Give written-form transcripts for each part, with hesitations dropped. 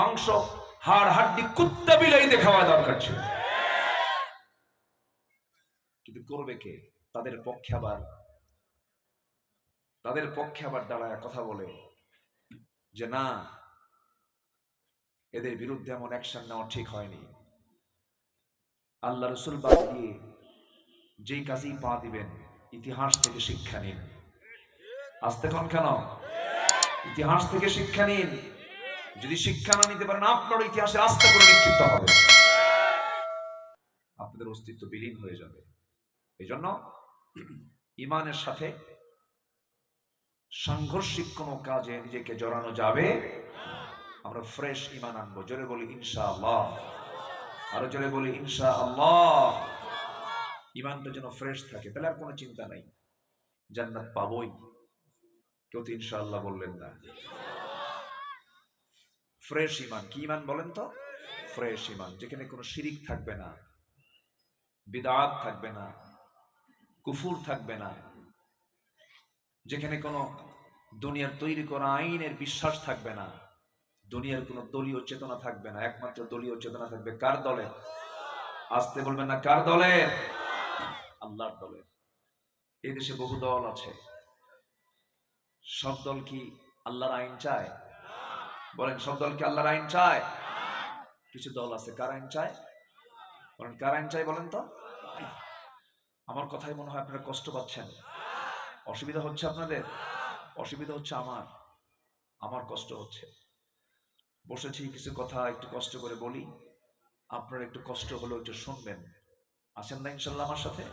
মাংস হাড় হাড্ডি কুত্তা বিলাইতে খাওয়া দরকার ছিল, কিন্তু করবে কে? তাদের পক্ষে আবার দাঁড়ায় কথা বলে যে না, এদের বিরুদ্ধে এমন অ্যাকশন নেওয়া ঠিক হয়নি। আল্লাহ রসুল বাদ দিয়ে যেই কাজেই পা দিবেন, ইতিহাস থেকে শিক্ষা নিন। আসতে কোন কেন? ইতিহাস থেকে শিক্ষা নিন। যদি শিক্ষা না নিতে পারেন, আপনার ইতিহাসে আস্থা করে নিক্ষিপ্ত হবে, আপনাদের অস্তিত্ব বিলীন হয়ে যাবে। এই জন্য ইমানের সাথে সাংঘর্ষিক কোনো কাজে নিজেকে জড়ানো যাবে। আমরা ফ্রেশ ইমান আনবো। জোরে বলি ইনশাআল্লাহ। আরো জোরে বলি ইনশাআল্লাহ। ইমানটা যেন ফ্রেশ থাকে, তাহলে আর কোনো চিন্তা নাই, জান্নাত পাবোই। কেউ তো ইনশাআল্লাহ বললেন না। ফ্রেশ ইমান কি ইমান বলেন তো? ফ্রেশ ইমান, যেখানে কোনো শিরিক থাকবে না, বিদআত থাকবে না, কুফুর থাকবে না, যেখানে কোনো দুনিয়ার তৈরি করা আইনের বিশ্বাস থাকবে না, দুনিয়ার কোনো দলীয় চেতনা থাকবে না। একমাত্র দলীয় চেতনা থাকবে কার দলে? আসতে বলবেন না, কার দলে? আল্লাহর দলে। এই দেশে বহু দল আছে, সব দল কি আল্লাহর আইন চায়? বলেন, সব দল কি আল্লাহর আইন চায়? কিছু দল আছে কার আইন চায়? বলেন, কার আইন চায় বলেন তো? আমার কথাই মনে হয় আপনারা কষ্ট পাচ্ছেন। অসুবিধা হচ্ছে আপনাদের? অসুবিধা হচ্ছে আমার কষ্ট হচ্ছে। বসেছি, কিছু কথা একটু কষ্ট করে বলি, আপনারা একটু কষ্ট হলেও একটু শুনবেন। আছেন না ইনশাল্লাহ আমার সাথে?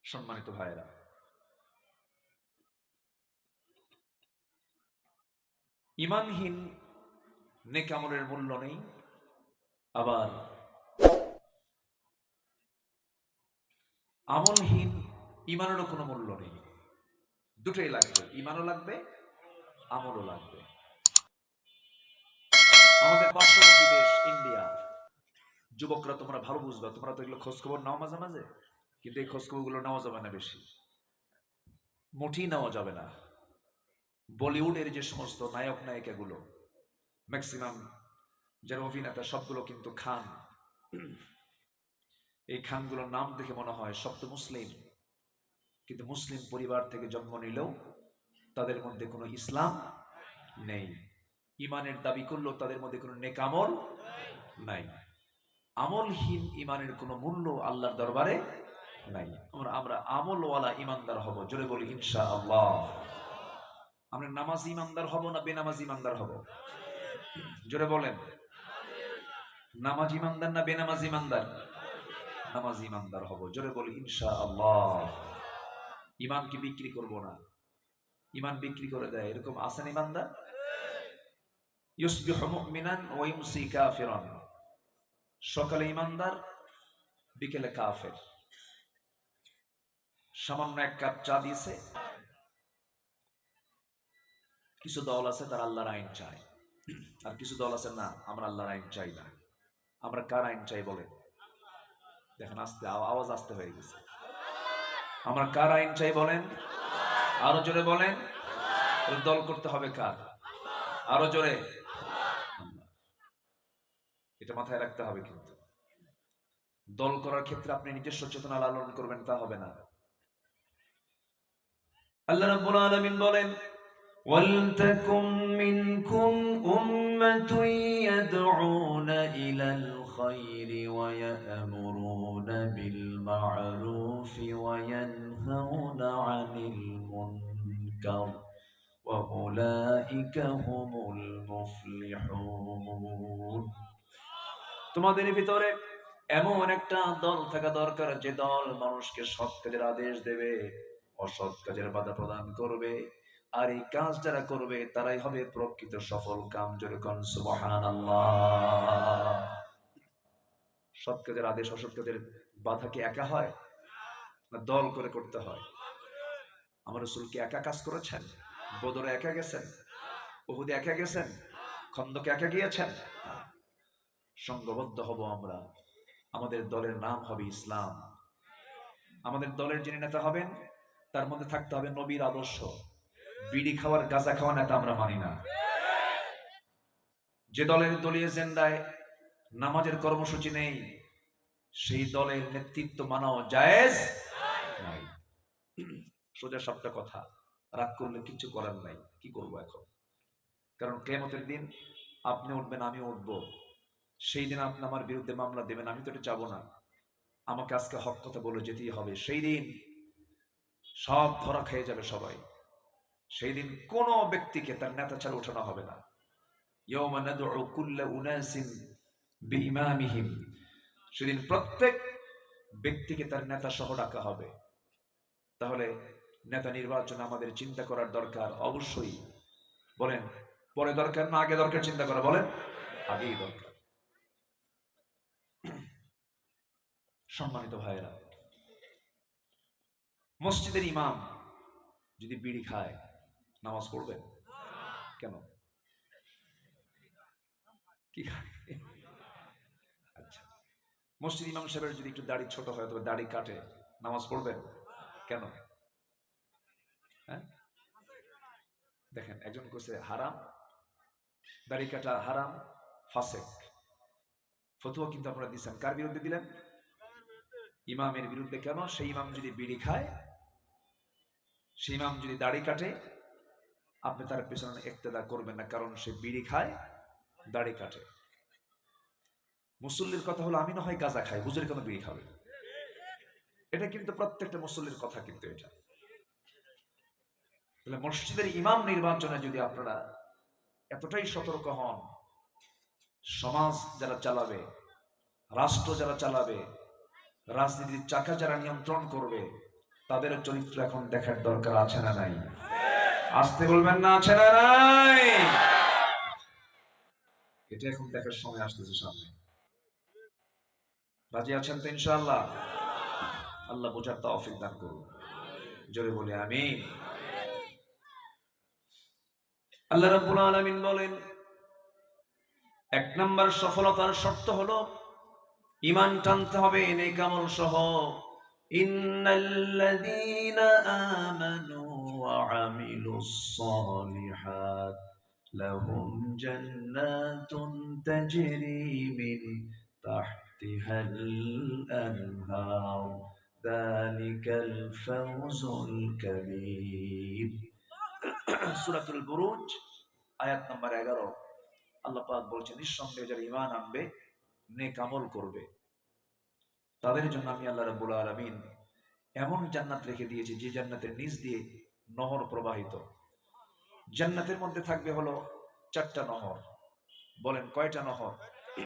সম্মানিত ভাইয়েরা, ইমানহীন নেক আমলের মূল্য নেই, আবার আমলহীন ইমানেরও কোনো মূল্য নেই। দুটোই লাগবে, ইমানও লাগবে, আমলও লাগবে। আমাদের পার্শ্ববর্তী দেশ ইন্ডিয়া, যুবকরা তোমরা ভালো বুঝবা, তোমরা তো এগুলো খোঁজখবর নাও মাঝে মাঝে, কিন্তু এই খোঁজখবর গুলো নেওয়া যাবে না বেশি, মোটেই নেওয়া যাবে না। বলিউডের যে সমস্ত নায়ক নায়িকাগুলো, ম্যাক্সিমাম যারা অভিনেতা, সবগুলো কিন্তু খান। এই খানগুলোর নাম দেখে মনে হয় সব তো মুসলিম, কিন্তু মুসলিম পরিবার থেকে জন্ম নিলেও তাদের মধ্যে কোনো ইসলাম নেই। ইমানের দাবি করলেও তাদের মধ্যে কোনো নেক আমল নাই। আমলহীন ইমানের কোনো মূল্য আল্লাহর দরবারে নাই। আমরা আমলওয়ালা ইমানদার হব। জোরে বলি ইনশাআল্লাহ। আমরা নামাজি ইমানদার হব না বেনামাজি ইমানদার হব? জোরে বলেন, নামাজি ইমানদার না বেনামাজি ইমানদার? নামাজি ইমানদার হব। জোরে বলি ইনশাআল্লাহ। ইমান কি বিক্রি করব না? ইমান বিক্রি করে দেয় এরকম আছেন ইমানদার? ইউসবিহু মুমিনান ওয়া ইউমসি কাফিরান। সকালে ইমানদার, বিকেলে কাফের। সামান্য এক কাপ চা দিয়েছে। কিছু দল আছে তারা আল্লাহর আইন চায়, আর কিছু দল আছে না, আমরা আল্লাহর আইন চাই না। আমরা কার আইন চাই বলে? দেখেন, আস্তে আওয়াজ আসতে হয়ে গেছে। আমরা কার আইন চাই বলেন? আরো জোরে বলেন। দল করতে হবে কার? আরো জোরে। এটা মাথায় রাখতে হবে। কিন্তু দল করার ক্ষেত্রে আপনি নিজস্ব চেতনা লালন করবেন তা হবে না। আল্লাহ রাব্বুল আলামিন বলেন, ওয়ালতাকুম মিনকুম উম্মাতুন ইয়াদউনা ইলাল খায়রি ওয়া ইয়া'মুরুনা বিল মা'রুফি ওয়া ইয়ানহাউনা আনিল মুনকার ওয়া উলাইকা হুমুল মুফলিহুন। তোমাদের ভিতরে এমন একটা দল থাকা দরকার, যে দল মানুষকে সৎ কাজের আদেশ দেবে, অসৎ কাজের বাধা প্রদান করবে। আর এই কাজ যারা করবে তারাই হবে প্রকৃত সফল কাম। জোরে কোন সুবহানাল্লাহ। সৎ কাজের আদেশ, অসৎ কাজের বাধা কি একা হয় না দল করে করতে হয়? আমার রাসূল কি একা কাজ করেছেন? বদরে একা গেছেন? উহুদে একা গেছেন? খন্দকে একা গিয়েছেন? সংঘবদ্ধ হব আমরা। আমাদের দলের নাম হবে ইসলাম। আমাদের দলের যিনি নেতা হবেন, তার মধ্যে থাকতে হবে নবীর আদর্শ। বিড়ি খাওয়ার গাঁজা খাওয়া নেতা আমরা মানি না। যে দলের দলীয় এজেন্ডায় নামাজের কর্মসূচি নেই, সেই দলের নেতৃত্ব মানাও জায়েজ নাই। সোজা সবটা কথা, রাগ করলে কিছু করার নাই। কি করবো এখন? কারণ কিয়ামতের দিন আপনি উঠবেন, আমি উঠবো। সেই দিন আপনি আমার বিরুদ্ধে মামলা দেবেন, আমি তো এটা চাবো না। আমাকে আজকে হক কথা বলে যেতেই হবে। সেই দিন সব ধরা খেয়ে যাবে সবাই। সেই দিন কোন ব্যক্তিকে তার নেতা ছাড়া উঠানো হবে না। ইয়াউমা নাদউ কুল্লা উনাসিন বিইমামিহিম, সেদিন প্রত্যেক ব্যক্তিকে তার নেতা সহ ডাকা হবে। তাহলে নেতা নির্বাচনে আমাদের চিন্তা করার দরকার অবশ্যই। বলেন পরে দরকার না আগে দরকার চিন্তা করা? বলেন আগেই দরকার। সম্মানিত ভাইয়েরা, মসজিদের ইমাম যদি বিড়ি খায় নামাজ পড়বে? কেন? কি খায়? আচ্ছা, মসজিদ ইমাম সাহেবের যদি একটু দাড়ি ছোট হয়, তবে দাড়ি কাটে, নামাজ পড়বেন? কেন? হ্যাঁ, দেখেন একজন কইছে হারাম, দাড়ি কাটা হারাম, ফাসেক। ফতোয়া কিন্তু আপনারা দিচ্ছেন, কার বিরুদ্ধে দিলেন? ইমামের বিরুদ্ধে। কেন? সেই ইমাম যদি বিড়ি খায়, সেই ইমাম যদি দাড়ি কাটে, আপনি তার পেছনে ইক্তেদা করবেন না, কারণ সে বিড়ি খায়, দাড়ি কাটে। মুসল্লির কথা হলো আমি না হয় গাঁজা খাই, হুজুর কেন বিড়ি খাবে? এটা কিন্তু প্রত্যেকটা মুসল্লির কথা। কিন্তু এটা তাহলে মসজিদের ইমাম নির্বাচনে যদি আপনারা এতটাই সতর্ক হন, সমাজ যারা চালাবে, রাষ্ট্র যারা চালাবে, রাজনীতির চাকা যারা নিয়ন্ত্রণ করবে, তাদের চরিত্র এখন দেখার দরকার আছে না নাই? আসতে বলবেন না, আছে না নাই? এটা এখন দেখার সময় আসতেছে সামনে। রাজি আছেন তো ইনশাআল্লাহ? আল্লাহ বোঝার তৌফিক দান করুন। জোরে বলে আমিন। আল্লাহ রাব্বুল আলামিন বলেন, এক নাম্বার সফলতার শর্ত হলো ঈমান টানতে হবে নেক আমল সহ। ইন্নাল্লাযীনা আমানু ওয়া আমিলুস সালিহাত লাহুম জান্নাতুন তাজরি মিন তাহতিহাল আনহার যালিকাল ফাওজুল কাবীর। সূরাতুল বুরুজ আয়াত নাম্বার 11। আল্লাহ পাক বলছেন, নিঃসন্দেহে যারা ঈমান আনবে, নেক আমল করবে, তাদের জন্য আমি আল্লাহ রাব্বুল আলামিন এমন জান্নাত রেখে দিয়েছি যে জান্নাতের নিচ দিয়ে নহর প্রবাহিত। জান্নাতের মধ্যে থাকবে হলো 4টা নহর। বলেন কয়টা নহর?